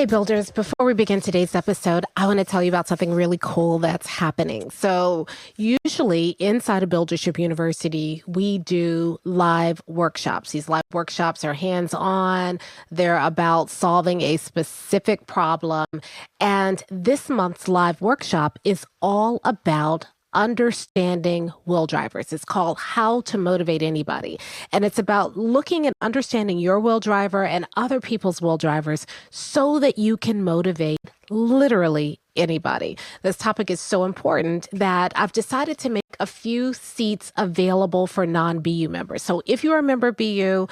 Hey builders, before we begin today's episode, I want to tell you about something really cool that's happening. So usually inside of Buildership University, we do live workshops. These live workshops are hands-on. They're about solving a specific problem. And this month's live workshop is all about understanding will drivers. It's called How to Motivate Anybody. And it's about looking and understanding your will driver and other people's will drivers so that you can motivate literally anybody. This topic is so important that I've decided to make a few seats available for non-BU members. So if you're a member of BU,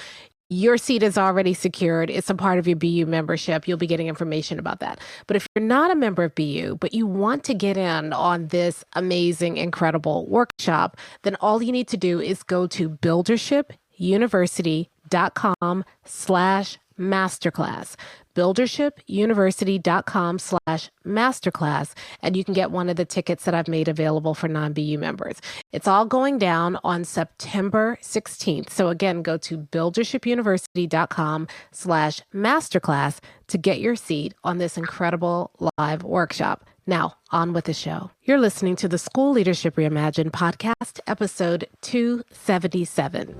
your seat is already secured. It's a part of your BU membership. You'll be getting information about that. But if you're not a member of BU, but you want to get in on this amazing, incredible workshop, then all you need to do is go to buildershipuniversity.com/masterclass. buildershipuniversity.com/masterclass, and you can get one of the tickets that I've made available for non-BU members. It's all going down on September 16th. So again, go to buildershipuniversity.com/masterclass to get your seat on this incredible live workshop. Now, on with the show. You're listening to the School Leadership Reimagined podcast, episode 277.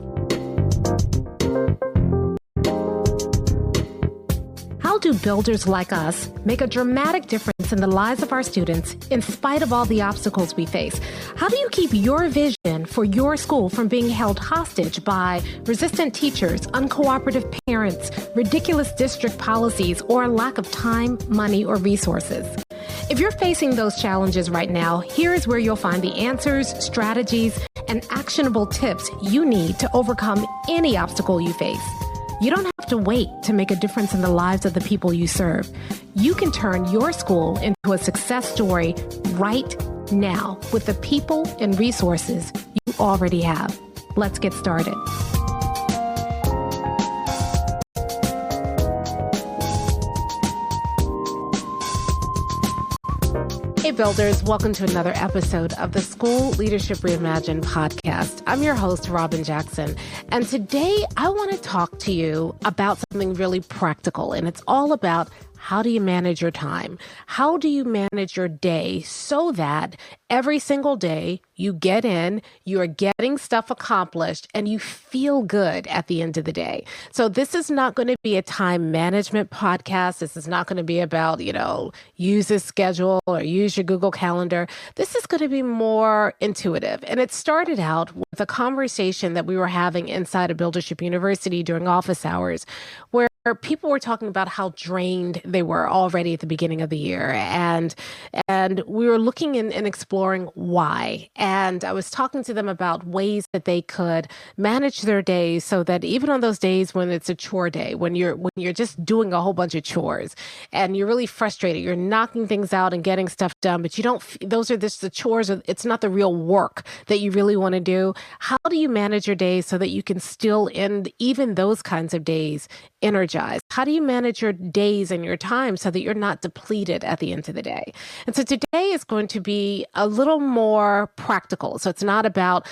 How do builders like us make a dramatic difference in the lives of our students in spite of all the obstacles we face? How do you keep your vision for your school from being held hostage by resistant teachers, uncooperative parents, ridiculous district policies, or a lack of time, money, or resources? If you're facing those challenges right now, here is where you'll find the answers, strategies, and actionable tips you need to overcome any obstacle you face. You don't have to wait to make a difference in the lives of the people you serve. You can turn your school into a success story right now with the people and resources you already have. Let's get started. Hey builders, welcome to another episode of the School Leadership Reimagined podcast. I'm your host, Robin Jackson, and today I want to talk to you about something really practical, and it's all about how do you manage your time? How do you manage your day so that every single day you get in, you're getting stuff accomplished, and you feel good at the end of the day? So this is not going to be a time management podcast. This is not going to be about, use a schedule or use your Google Calendar. This is going to be more intuitive. And it started out with a conversation that we were having inside of Buildership University during office hours, where people were talking about how drained they were already at the beginning of the year. And we were looking and exploring why. And I was talking to them about ways that they could manage their days so that even on those days when it's a chore day, when you're just doing a whole bunch of chores and you're really frustrated, you're knocking things out and getting stuff done, but those are just the chores. It's not the real work that you really want to do. How do you manage your days so that you can still end even those kinds of days energized? How do you manage your days and your time so that you're not depleted at the end of the day? And so today is going to be a little more practical. So it's not about,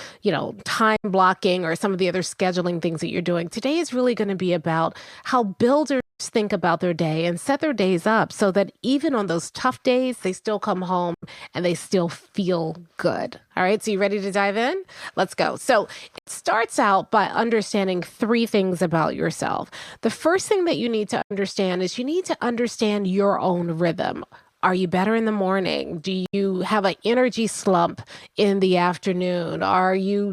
time blocking or some of the other scheduling things that you're doing. Today is really going to be about how builders think about their day and set their days up so that even on those tough days, they still come home and they still feel good. All right. So you ready to dive in? Let's go. So it starts out by understanding three things about yourself. The first thing that you need to understand is you need to understand your own rhythm. Are you better in the morning? Do you have an energy slump in the afternoon?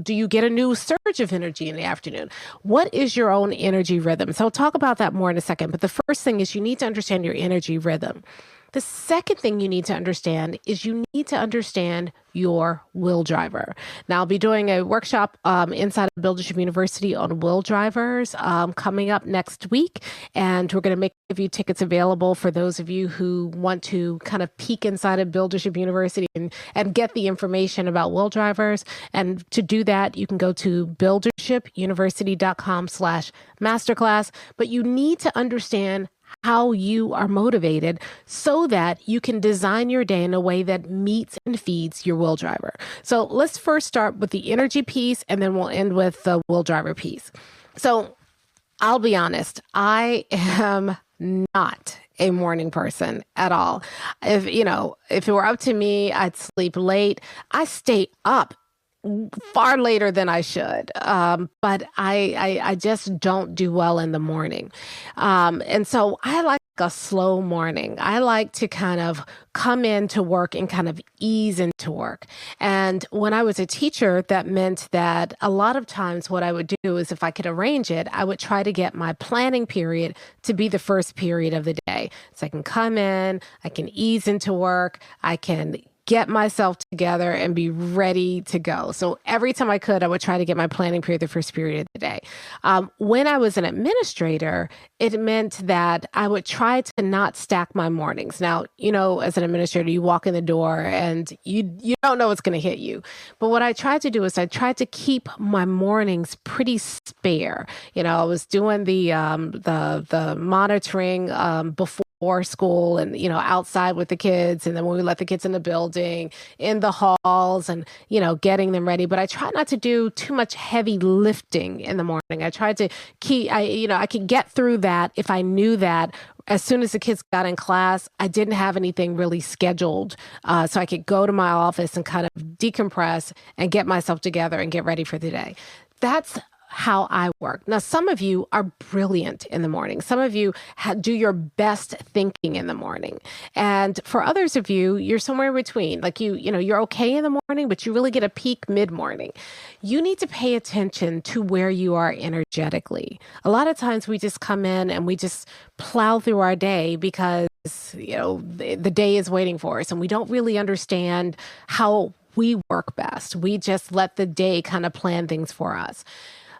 Do you get a new surge of energy in the afternoon? What is your own energy rhythm? So I'll talk about that more in a second. But the first thing is you need to understand your energy rhythm. The second thing you need to understand is you need to understand your will driver. Now, I'll be doing a workshop inside of Buildership University on will drivers coming up next week. And we're going to give you tickets available for those of you who want to kind of peek inside of Buildership University and get the information about will drivers. And to do that, you can go to buildershipuniversity.com/masterclass. But you need to understand how you are motivated so that you can design your day in a way that meets and feeds your will driver. So let's first start with the energy piece, and then we'll end with the will driver piece. So I'll be honest, I am not a morning person at all. If it were up to me, I'd sleep late. I stay up far later than I should. But I just don't do well in the morning. And so I like a slow morning. I like to kind of come into work and kind of ease into work. And when I was a teacher, that meant that a lot of times what I would do is if I could arrange it, I would try to get my planning period to be the first period of the day. So I can come in, I can ease into work, I can get myself together and be ready to go. So every time I could, I would try to get my planning period the first period of the day. When I was an administrator, it meant that I would try to not stack my mornings. Now, as an administrator, you walk in the door and you don't know what's going to hit you. But what I tried to do is I tried to keep my mornings pretty spare. I was doing the monitoring before school and, outside with the kids. And then when we let the kids in the building, in the halls and, getting them ready. But I try not to do too much heavy lifting in the morning. I tried to I could get through that if I knew that as soon as the kids got in class, I didn't have anything really scheduled. So I could go to my office and kind of decompress and get myself together and get ready for the day. That's how I work. Now, some of you are brilliant in the morning. Some of you do your best thinking in the morning. And for others of you, you're somewhere in between. Like you're okay in the morning, but you really get a peak mid-morning. You need to pay attention to where you are energetically. A lot of times we just come in and we just plow through our day because, the day is waiting for us and we don't really understand how we work best. We just let the day kind of plan things for us.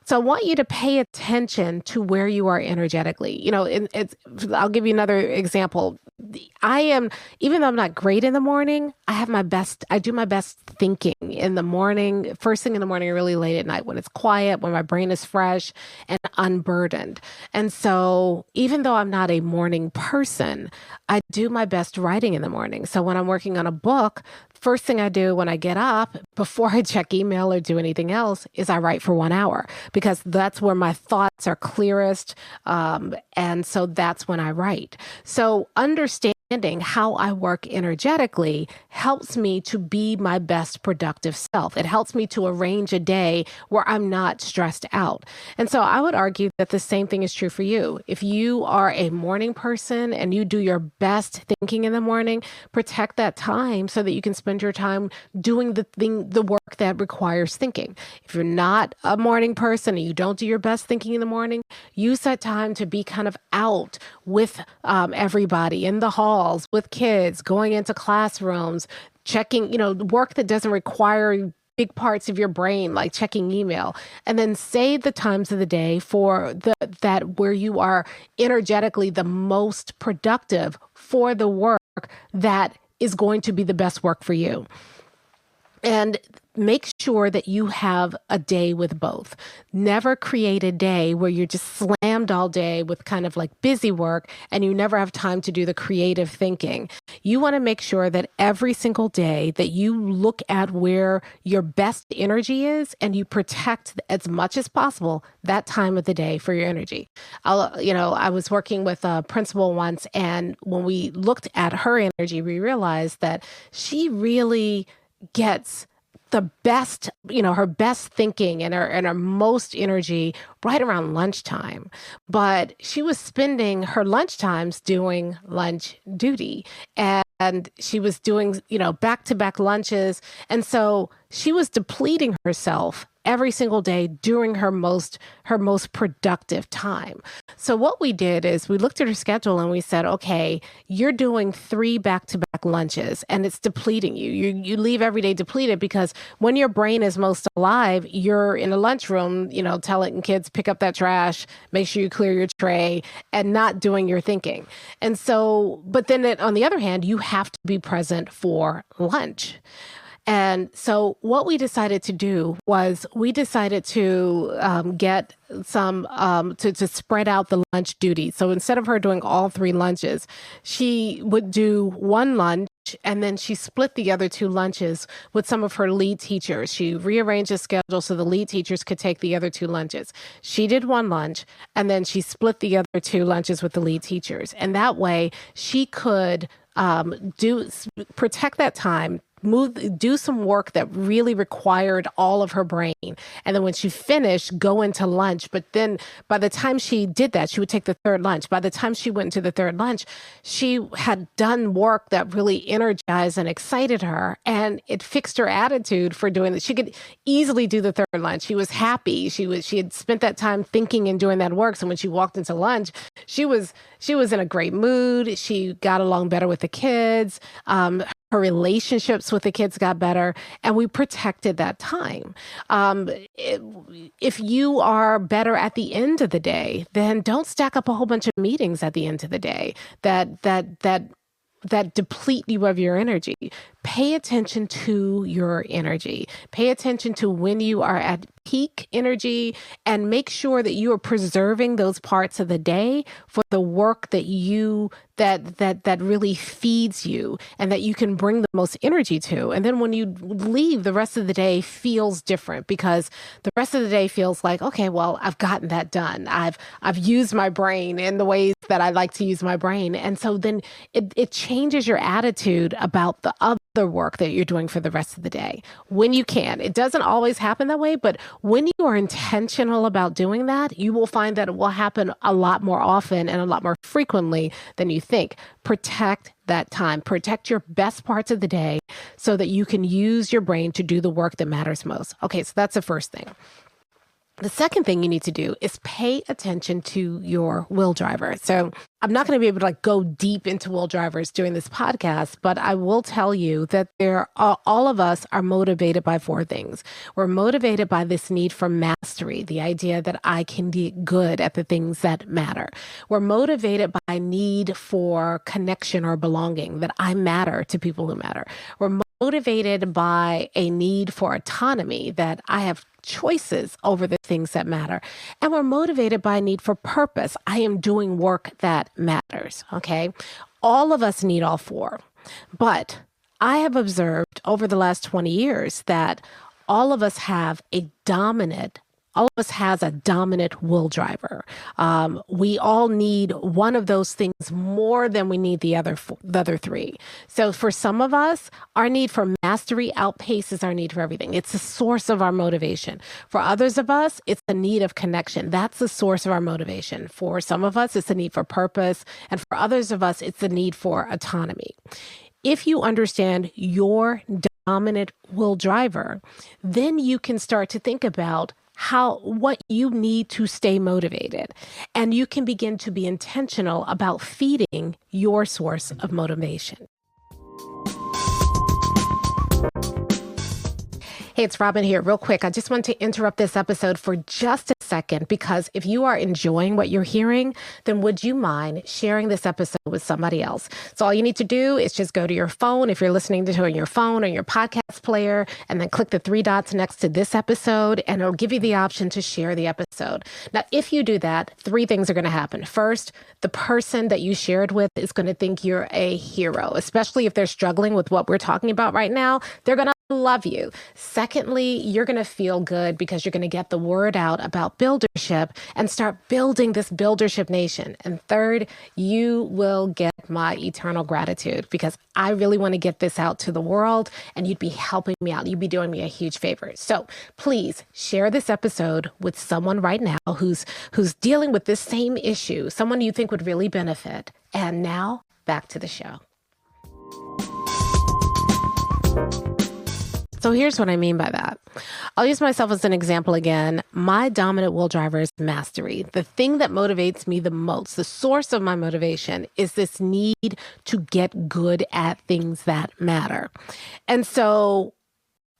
So I want you to pay attention to where you are energetically. I'll give you another example. Even though I'm not great in the morning, I do my best thinking in the morning, first thing in the morning, or really late at night when it's quiet, when my brain is fresh and unburdened. And so even though I'm not a morning person, I do my best writing in the morning. So when I'm working on a book, first thing I do when I get up, before I check email or do anything else, is I write for 1 hour because that's where my thoughts are clearest. And so that's when I write. So understanding how I work energetically helps me to be my best productive self. It helps me to arrange a day where I'm not stressed out. And so I would argue that the same thing is true for you. If you are a morning person and you do your best thinking in the morning, protect that time so that you can spend your time doing the work that requires thinking. If you're not a morning person and you don't do your best thinking in the morning, use that time to be kind of out with everybody in the halls, with kids, going into classrooms, checking, work that doesn't require big parts of your brain, like checking email, and then save the times of the day for that where you are energetically the most productive for the work that is going to be the best work for you. And make sure that you have a day with both. Never create a day where you're just slammed all day with kind of like busy work and you never have time to do the creative thinking. You want to make sure that every single day that you look at where your best energy is and you protect as much as possible that time of the day for your energy. I was working with a principal once, and when we looked at her energy, we realized that she really gets the best, her best thinking and her most energy right around lunchtime. But she was spending her lunchtimes doing lunch duty, and she was doing, back-to-back lunches. And so she was depleting herself every single day during her most productive time. So what we did is we looked at her schedule and we said, okay, you're doing 3 back-to-back lunches and it's depleting you. You leave every day depleted because when your brain is most alive, you're in a lunchroom, telling kids, pick up that trash, make sure you clear your tray, and not doing your thinking. And so, but then on the other hand, you have to be present for lunch. And so what we decided to do was we decided to get some, to spread out the lunch duty. So instead of her doing all 3 lunches, she would do 1 lunch and then she split the other two lunches with some of her lead teachers. She rearranged the schedule so the lead teachers could take the other two lunches. She did one lunch, and then she split the other two lunches with the lead teachers. And that way she could protect that time, do some work that really required all of her brain. And then when she finished, go into lunch. But then by the time she did that, she would take the third lunch. By the time she went into the third lunch, she had done work that really energized and excited her. And it fixed her attitude for doing that. She could easily do the third lunch. She was happy. She had spent that time thinking and doing that work. So when she walked into lunch, she was in a great mood. She got along better with the kids. Her relationships with the kids got better, and we protected that time. If you are better at the end of the day, then don't stack up a whole bunch of meetings at the end of the day that deplete you of your energy. Pay attention to your energy. Pay attention to when you are at peak energy, and make sure that you are preserving those parts of the day for the work that that really feeds you and that you can bring the most energy to. And then when you leave, the rest of the day feels different, because the rest of the day feels like, okay, well, I've gotten that done. I've used my brain in the ways that I like to use my brain. And so then it changes your attitude about the other work that you're doing for the rest of the day when you can. It doesn't always happen that way, but when you are intentional about doing that, you will find that it will happen a lot more often and a lot more frequently than you think. Protect that time. Protect your best parts of the day so that you can use your brain to do the work that matters most. Okay, so that's the first thing. The second thing you need to do is pay attention to your will driver. So I'm not going to be able to go deep into will drivers during this podcast, but I will tell you that all of us are motivated by four things. We're motivated by this need for mastery, the idea that I can be good at the things that matter. We're motivated by need for connection or belonging, that I matter to people who matter. We're motivated by a need for autonomy, that I have choices over the things that matter. And we're motivated by a need for purpose. I am doing work that matters. Okay. All of us need all four. But I have observed over the last 20 years that all of us has a dominant will driver. We all need one of those things more than we need the other three. So for some of us, our need for mastery outpaces our need for everything. It's the source of our motivation. For others of us, it's the need of connection. That's the source of our motivation. For some of us, it's the need for purpose. And for others of us, it's the need for autonomy. If you understand your dominant will driver, then you can start to think about what you need to stay motivated. And you can begin to be intentional about feeding your source of motivation. Hey, it's Robin here. Real quick, I just want to interrupt this episode for just a second, because if you are enjoying what you're hearing, then would you mind sharing this episode with somebody else? So all you need to do is just go to your phone, if you're listening to it on your phone or your podcast player, and then click the three dots next to this episode, and it'll give you the option to share the episode. Now, if you do that, three things are going to happen. First, the person that you shared with is going to think you're a hero, especially if they're struggling with what we're talking about right now. They're going to love you. Secondly, you're going to feel good because you're going to get the word out about buildership and start building this buildership nation. And third, you will get my eternal gratitude, because I really want to get this out to the world, and you'd be helping me out. You'd be doing me a huge favor. So please share this episode with someone right now who's dealing with this same issue, someone you think would really benefit. And now back to the show. So here's what I mean by that. I'll use myself as an example again. My dominant will driver is mastery. The thing that motivates me the most, the source of my motivation, is this need to get good at things that matter. And so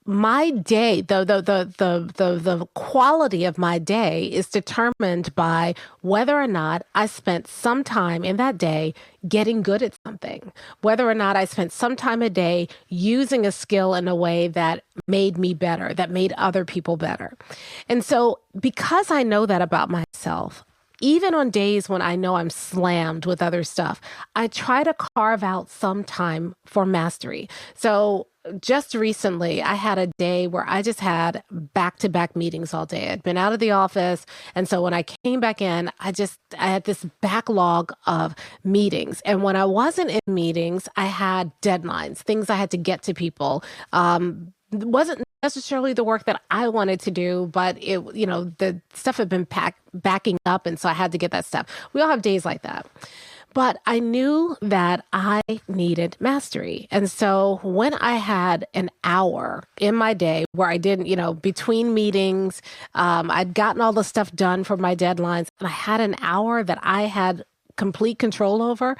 my day, the quality of my day is determined by whether or not I spent some time in that day getting good at something, whether or not I spent some time a day using a skill in a way that made me better, that made other people better. And so because I know that about myself, even on days when I know I'm slammed with other stuff, I try to carve out some time for mastery. So just recently, I had a day where I just had back-to-back meetings all day. I'd been out of the office. And so when I came back in, I had this backlog of meetings. And when I wasn't in meetings, I had deadlines, things I had to get to people. It wasn't necessarily the work that I wanted to do, but the stuff had been backing up. And so I had to get that stuff. We all have days like that. But I knew that I needed mastery. And so when I had an hour in my day where I didn't, between meetings, I'd gotten all the stuff done for my deadlines, and I had an hour that I had complete control over,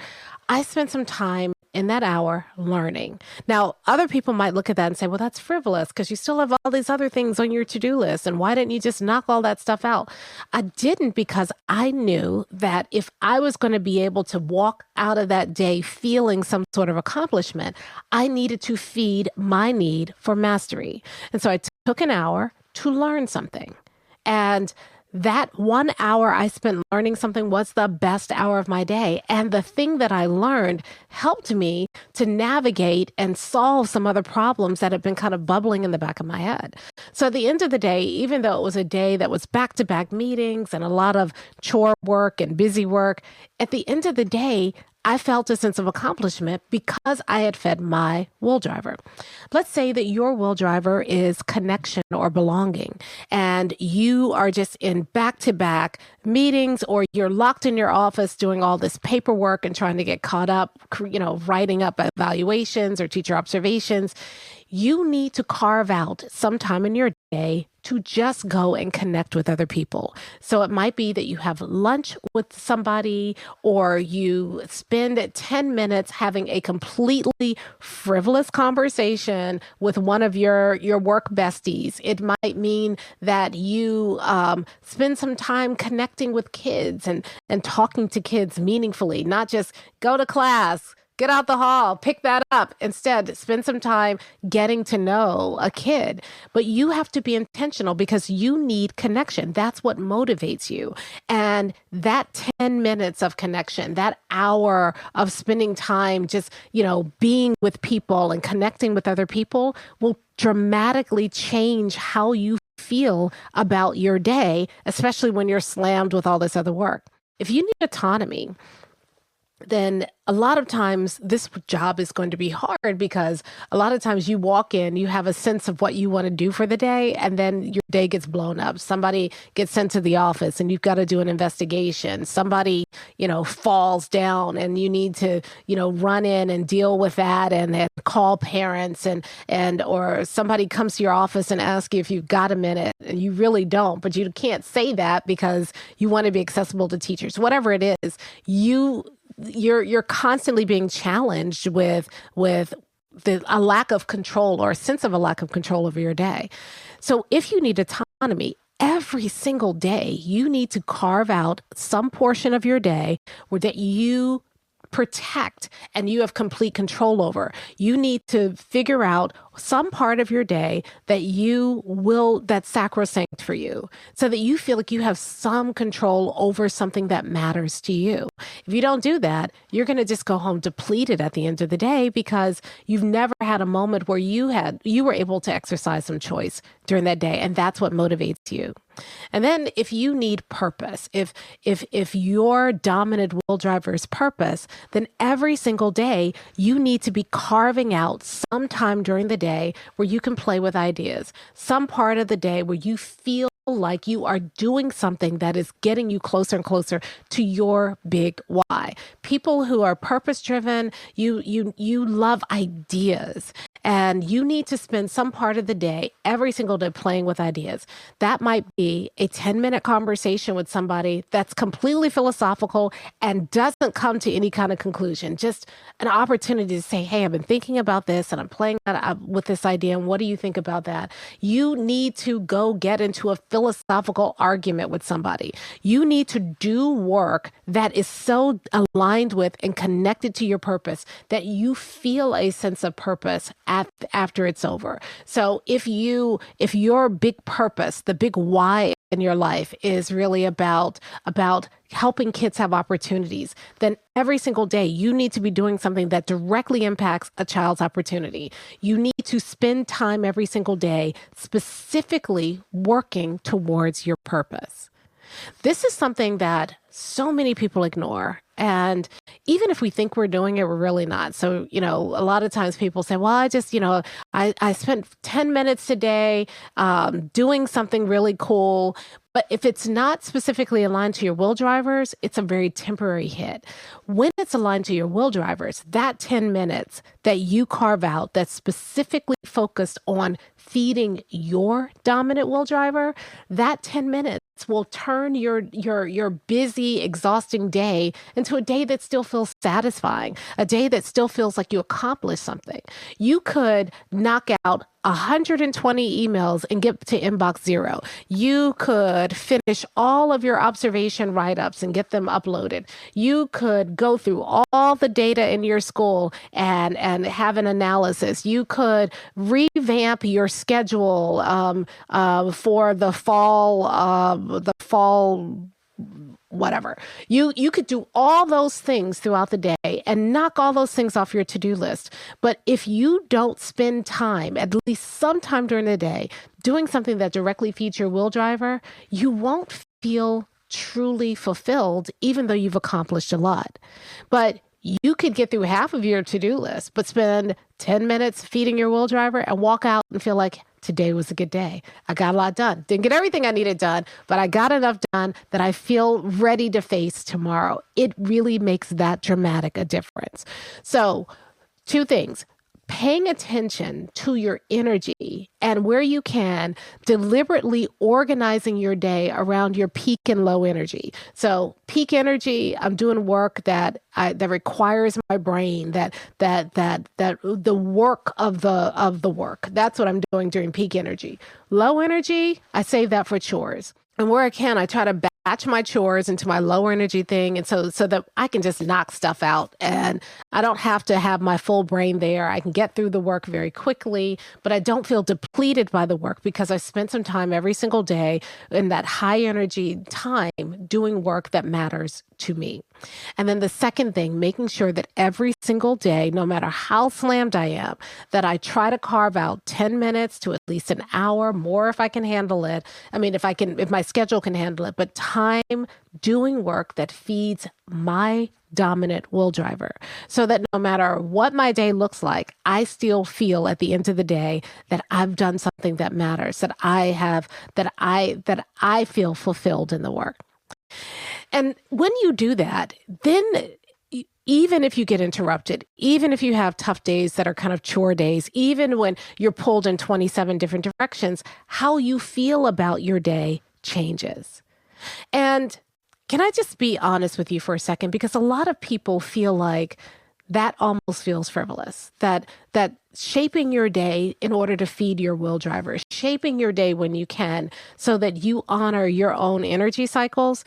I spent some time in that hour learning. Now, other people might look at that and say, well, that's frivolous because you still have all these other things on your to-do list. And why didn't you just knock all that stuff out? I didn't, because I knew that if I was going to be able to walk out of that day feeling some sort of accomplishment, I needed to feed my need for mastery. And so I took an hour to learn something. And that 1 hour I spent learning something was the best hour of my day. And the thing that I learned helped me to navigate and solve some other problems that had been kind of bubbling in the back of my head. So at the end of the day, even though it was a day that was back-to-back meetings and a lot of chore work and busy work, at the end of the day, I felt a sense of accomplishment because I had fed my will driver. Let's say that your will driver is connection or belonging, and you are just in back-to-back meetings, or you're locked in your office doing all this paperwork and trying to get caught up, writing up evaluations or teacher observations. You need to carve out some time in your day to just go and connect with other people. So it might be that you have lunch with somebody, or you spend 10 minutes having a completely frivolous conversation with one of your work besties. It might mean that you spend some time connecting with kids and talking to kids meaningfully, not just go to class, get out the hall, pick that up. Instead, spend some time getting to know a kid. But you have to be intentional because you need connection. That's what motivates you. And that 10 minutes of connection, that hour of spending time just, being with people and connecting with other people will dramatically change how you feel about your day, especially when you're slammed with all this other work. If you need autonomy, then a lot of times this job is going to be hard, because a lot of times you walk in, you have a sense of what you want to do for the day, and then your day gets blown up. Somebody gets sent to the office and you've got to do an investigation. Somebody, falls down and you need to, run in and deal with that and then call parents or somebody comes to your office and asks you if you've got a minute, and you really don't, but you can't say that because you want to be accessible to teachers. Whatever it is, you're constantly being challenged with a lack of control, or a sense of a lack of control over your day. So if you need autonomy, every single day, you need to carve out some portion of your day where that you protect and you have complete control over. You need to figure out some part of your day that's sacrosanct for you, so that you feel like you have some control over something that matters to you. If you don't do that, you're going to just go home depleted at the end of the day, because you've never had a moment where you were able to exercise some choice during that day. And that's what motivates you. And then if you need purpose, if your dominant will driver is purpose, then every single day you need to be carving out some time during the day where you can play with ideas, some part of the day where you feel like you are doing something that is getting you closer and closer to your big why. People who are purpose driven, you love ideas, and you need to spend some part of the day, every single day, playing with ideas. That might be a 10-minute conversation with somebody that's completely philosophical and doesn't come to any kind of conclusion. Just an opportunity to say, hey, I've been thinking about this and I'm playing with this idea. And what do you think about that? You need to go get into a philosophical argument with somebody. You need to do work that is so aligned with and connected to your purpose that you feel a sense of purpose after it's over. So if your big purpose, the big why in your life is really about helping kids have opportunities, then every single day you need to be doing something that directly impacts a child's opportunity. You need to spend time every single day specifically working towards your purpose. This is something that so many people ignore. And even if we think we're doing it, we're really not. So, a lot of times people say, well, I spent 10 minutes today doing something really cool. But if it's not specifically aligned to your will drivers, it's a very temporary hit. When it's aligned to your will drivers, that 10 minutes that you carve out that's specifically focused on feeding your dominant will driver, that 10 minutes will turn your busy, exhausting day into a day that still feels satisfying, a day that still feels like you accomplished something. You could knock out 120 emails and get to inbox 0. You could finish all of your observation write-ups and get them uploaded. You could go through all the data in your school and have an analysis. You could revamp your schedule for the fall whatever. You could do all those things throughout the day and knock all those things off your to-do list. But if you don't spend time, at least sometime during the day, doing something that directly feeds your will driver, you won't feel truly fulfilled, even though you've accomplished a lot. But you could get through half of your to-do list, but spend 10 minutes feeding your will driver and walk out and feel like, today was a good day. I got a lot done. Didn't get everything I needed done, but I got enough done that I feel ready to face tomorrow. It really makes that dramatic a difference. So 2 things. Paying attention to your energy and where you can, deliberately organizing your day around your peak and low energy. So peak energy, I'm doing work that requires my brain, that the work of the work. That's what I'm doing during peak energy. Low energy, I save that for chores. And where I can, I try to batch my chores into my lower energy thing. And so that I can just knock stuff out and I don't have to have my full brain there. I can get through the work very quickly, but I don't feel depleted by the work because I spent some time every single day in that high energy time doing work that matters to me. And then the second thing, making sure that every single day, no matter how slammed I am, that I try to carve out 10 minutes to at least an hour, more if I can handle it. I mean, if my schedule can handle it, but time doing work that feeds my dominant will driver, so that no matter what my day looks like, I still feel at the end of the day that I've done something that matters, that I feel fulfilled in the work. And when you do that, then even if you get interrupted, even if you have tough days that are kind of chore days, even when you're pulled in 27 different directions, how you feel about your day changes. And can I just be honest with you for a second? Because a lot of people feel like that almost feels frivolous, that shaping your day in order to feed your will driver, shaping your day when you can so that you honor your own energy cycles,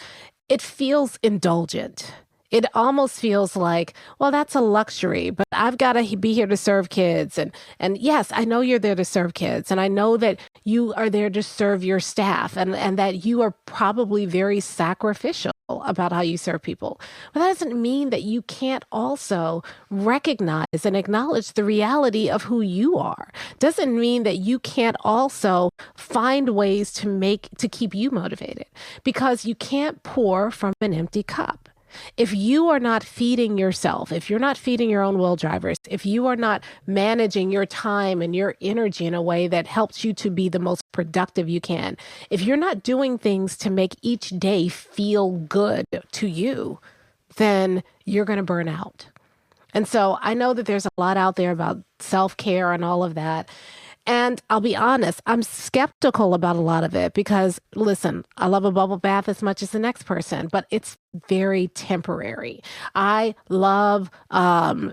it feels indulgent. It almost feels like, well, that's a luxury, but I've got to be here to serve kids. And yes, I know you're there to serve kids. And I know that you are there to serve your staff and that you are probably very sacrificial about how you serve people. But that doesn't mean that you can't also recognize and acknowledge the reality of who you are. Doesn't mean that you can't also find ways to keep you motivated, because you can't pour from an empty cup. If you are not feeding yourself, if you're not feeding your own will drivers, if you are not managing your time and your energy in a way that helps you to be the most productive you can, if you're not doing things to make each day feel good to you, then you're going to burn out. And so I know that there's a lot out there about self-care and all of that. And I'll be honest, I'm skeptical about a lot of it because, listen, I love a bubble bath as much as the next person, but it's very temporary. I love, getting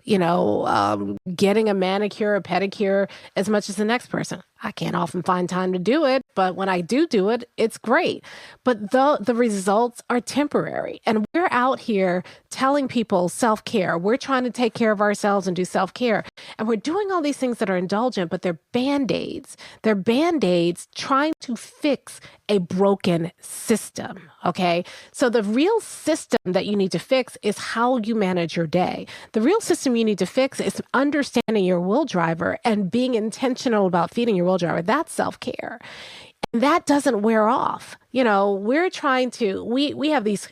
a manicure, a pedicure as much as the next person. I can't often find time to do it, but when I do it, it's great. But the results are temporary. And we're out here telling people self-care. We're trying to take care of ourselves and do self-care. And we're doing all these things that are indulgent, but they're Band-Aids. They're Band-Aids trying to fix a broken system, okay? So the real system that you need to fix is how you manage your day. The real system you need to fix is understanding your will driver and being intentional about feeding your will driver. That's self-care. And that doesn't wear off. We're trying to, we have these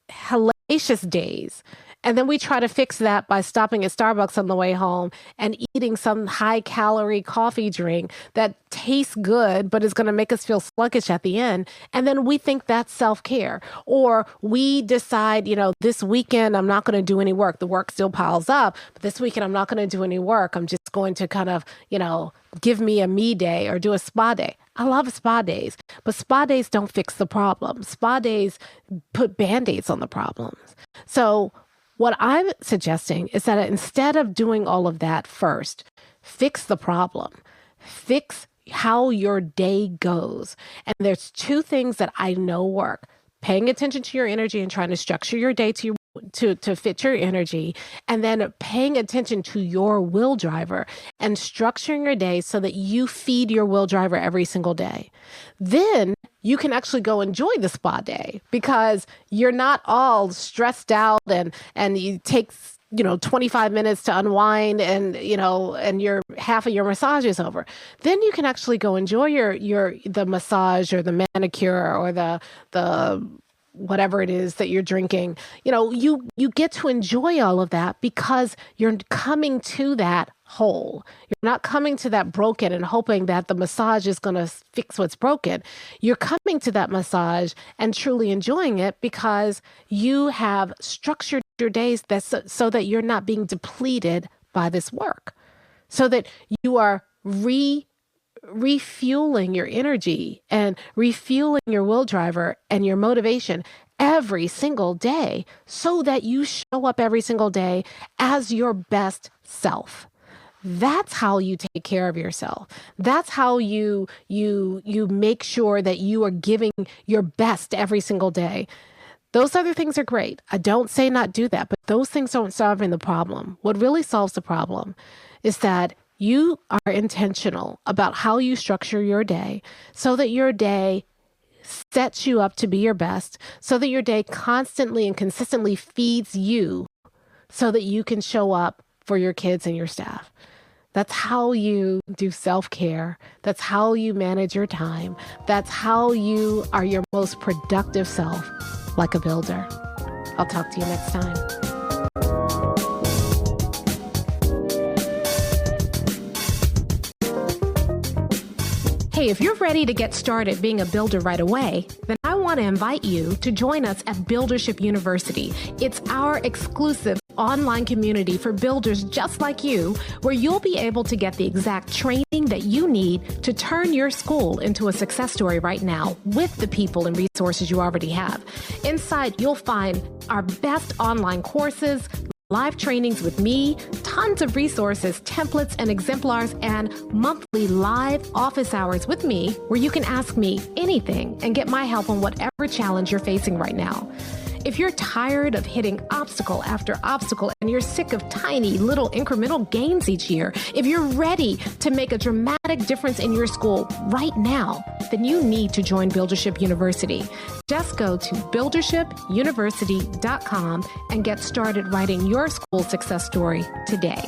hellacious days. And then we try to fix that by stopping at Starbucks on the way home and eating some high-calorie coffee drink that tastes good, but is going to make us feel sluggish at the end. And then we think that's self-care. Or we decide, this weekend I'm not going to do any work. The work still piles up, but this weekend I'm not going to do any work. I'm just going to kind of, give me a me day or do a spa day. I love spa days, but spa days don't fix the problem. Spa days put Band-Aids on the problems. So what I'm suggesting is that instead of doing all of that first, fix the problem. Fix how your day goes. And there's two things that I know work. Paying attention to your energy and trying to structure your day to fit your energy, and then paying attention to your will driver and structuring your day so that you feed your will driver every single day. Then you can actually go enjoy the spa day because you're not all stressed out and you take 25 minutes to unwind and your half of your massage is over. Then you can actually go enjoy the massage or the manicure or the whatever it is that you're drinking. You get to enjoy all of that because you're coming to that whole. You're not coming to that broken and hoping that the massage is going to fix what's broken. You're coming to that massage and truly enjoying it because you have structured your days so that you're not being depleted by this work, so that you are refueling your energy and refueling your will driver and your motivation every single day so that you show up every single day as your best self. That's how you take care of yourself. That's how you make sure that you are giving your best every single day. Those other things are great. I don't say not do that, but those things don't solve the problem. What really solves the problem is that you are intentional about how you structure your day so that your day sets you up to be your best, so that your day constantly and consistently feeds you so that you can show up for your kids and your staff. That's how you do self-care. That's how you manage your time. That's how you are your most productive self, like a builder. I'll talk to you next time. Hey, if you're ready to get started being a builder right away, then I want to invite you to join us at Buildership University. It's our exclusive online community for builders just like you, where you'll be able to get the exact training that you need to turn your school into a success story right now with the people and resources you already have. Inside, you'll find our best online courses, live trainings with me, tons of resources, templates, and exemplars, and monthly live office hours with me where you can ask me anything and get my help on whatever challenge you're facing right now. If you're tired of hitting obstacle after obstacle and you're sick of tiny little incremental gains each year, if you're ready to make a dramatic difference in your school right now, then you need to join Buildership University. Just go to buildershipuniversity.com and get started writing your school success story today.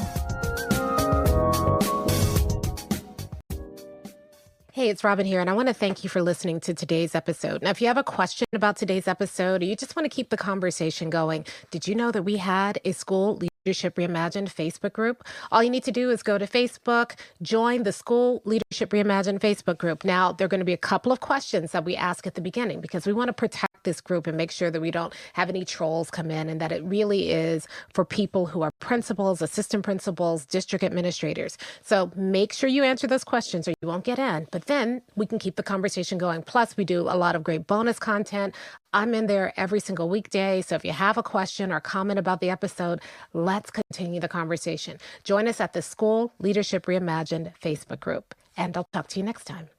Hey, it's Robin here, and I want to thank you for listening to today's episode. Now, if you have a question about today's episode or you just want to keep the conversation going, did you know that we had a School Leadership Reimagined Facebook group? All you need to do is go to Facebook, join the School Leadership Reimagined Facebook group. Now, there are going to be a couple of questions that we ask at the beginning because we want to protect this group and make sure that we don't have any trolls come in, and that it really is for people who are principals, assistant principals, district administrators. So make sure you answer those questions or you won't get in. But then we can keep the conversation going. Plus, we do a lot of great bonus content. I'm in there every single weekday. So if you have a question or comment about the episode, let's continue the conversation. Join us at the School Leadership Reimagined Facebook group. And I'll talk to you next time.